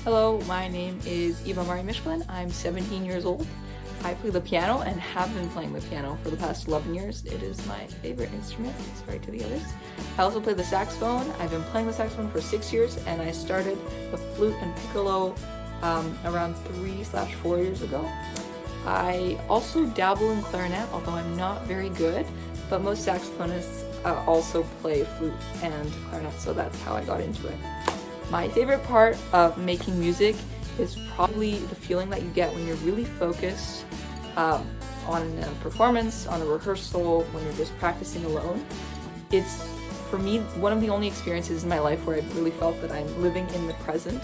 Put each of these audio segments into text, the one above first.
Hello, my name is Eva Murray Michelin. I'm 17 years old. I play the piano and have been playing the piano for the past 11 years. It is my favorite instrument, sorry to the others. I also play the saxophone. I've been playing the saxophone for 6 years, and I started the flute and piccolo around 3/4 years ago. I also dabble in clarinet, although I'm not very good, but most saxophonists also play flute and clarinet, so that's how I got into it. My favorite part of making music is probably the feeling that you get when you're really focused on a performance, on a rehearsal, when you're just practicing alone. It's, for me, one of the only experiences in my life where I've really felt that I'm living in the present,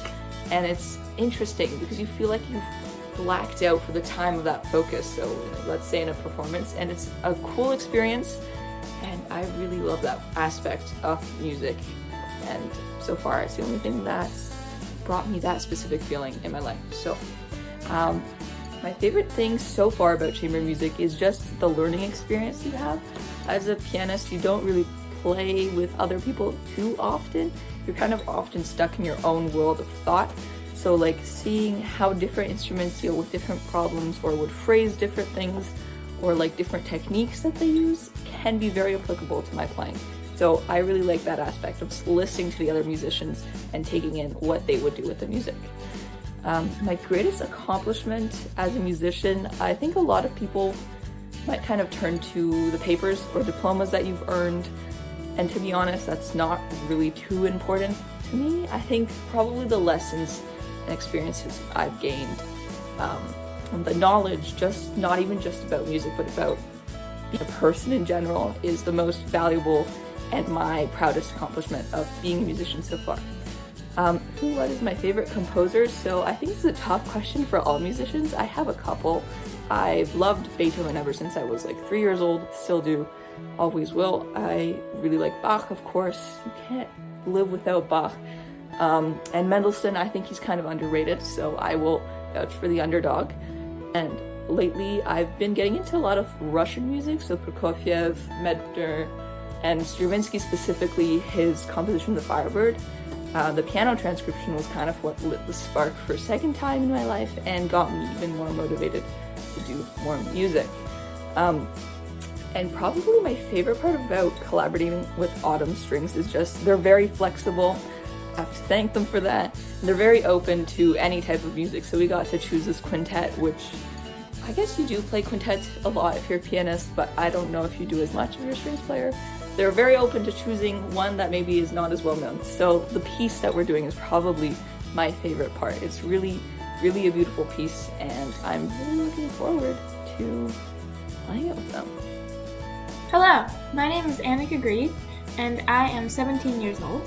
and it's interesting because you feel like you've blacked out for the time of that focus, so let's say in a performance, and it's a cool experience, and I really love that aspect of music, and so far it's the only thing that's brought me that specific feeling in my life. So my favorite thing so far about chamber music is just the learning experience you have. As a pianist, you don't really play with other people too often. You're kind of often stuck in your own world of thought. So like seeing how different instruments deal with different problems or would phrase different things or like different techniques that they use can be very applicable to my playing. So I really like that aspect of listening to the other musicians and taking in what they would do with the music. My greatest accomplishment as a musician, I think a lot of people might kind of turn to the papers or diplomas that you've earned, and to be honest, that's not really too important to me. I think probably the lessons and experiences I've gained, and the knowledge, just not even just about music, but about being a person in general, is the most valuable and my proudest accomplishment of being a musician so far. What is my favorite composer? So I think this is a tough question for all musicians. I have a couple. I've loved Beethoven ever since I was like 3 years old, still do, always will. I really like Bach, of course. You can't live without Bach. And Mendelssohn, I think he's kind of underrated, so I will vouch for the underdog. And lately I've been getting into a lot of Russian music, so Prokofiev, Medtner, and Stravinsky, specifically his composition The Firebird. The piano transcription was kind of what lit the spark for a second time in my life and got me even more motivated to do more music. And probably my favorite part about collaborating with Autumn Strings is just they're very flexible. I have to thank them for that. And they're very open to any type of music, so we got to choose this quintet, which I guess you do play quintets a lot if you're a pianist, but I don't know if you do as much if you're a strings player. They're very open to choosing one that maybe is not as well known. So the piece that we're doing is probably my favorite part. It's really, really a beautiful piece, and I'm really looking forward to playing it with them. Hello, my name is Anika Grieve, and I am 17 years old.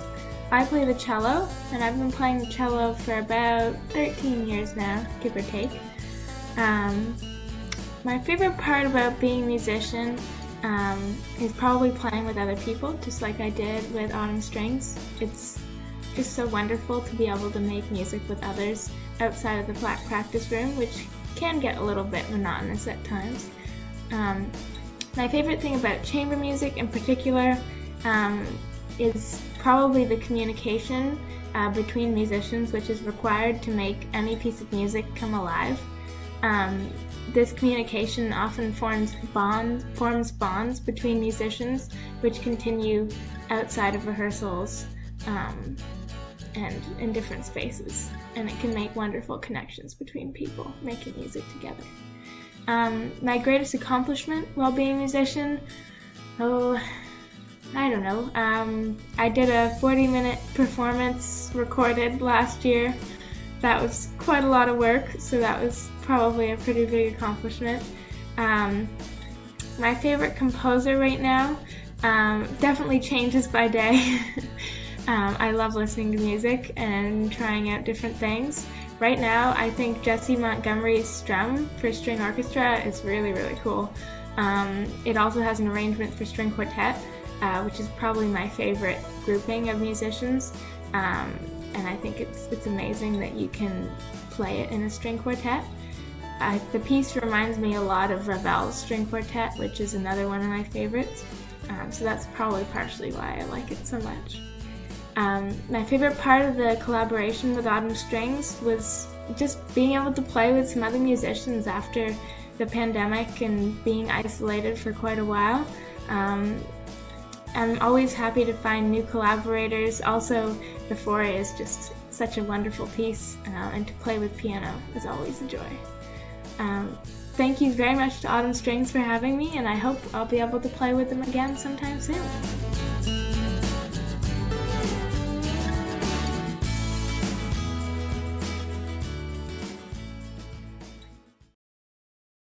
I play the cello, and I've been playing the cello for about 13 years now, give or take. My favorite part about being a musician is probably playing with other people, just like I did with Autumn Strings. It's just so wonderful to be able to make music with others outside of the practice room, which can get a little bit monotonous at times. My favorite thing about chamber music in particular is probably the communication between musicians, which is required to make any piece of music come alive. This communication often forms bonds between musicians, which continue outside of rehearsals and in different spaces, and it can make wonderful connections between people making music together. My greatest accomplishment while being a musician, I don't know. I did a 40-minute performance recorded last year. That was quite a lot of work, so that was probably a pretty big accomplishment. My favorite composer right now definitely changes by day. I love listening to music and trying out different things. Right now, I think Jesse Montgomery's Strum for string orchestra is really, really cool. It also has an arrangement for string quartet, which is probably my favorite grouping of musicians. And I think it's amazing that you can play it in a string quartet. The piece reminds me a lot of Ravel's string quartet, which is another one of my favorites. So that's probably partially why I like it so much. My favorite part of the collaboration with Autumn Strings was just being able to play with some other musicians after the pandemic and being isolated for quite a while. I'm always happy to find new collaborators. Also, the Fauré is just such a wonderful piece, and to play with piano is always a joy. Thank you very much to Autumn Strings for having me, and I hope I'll be able to play with them again sometime soon.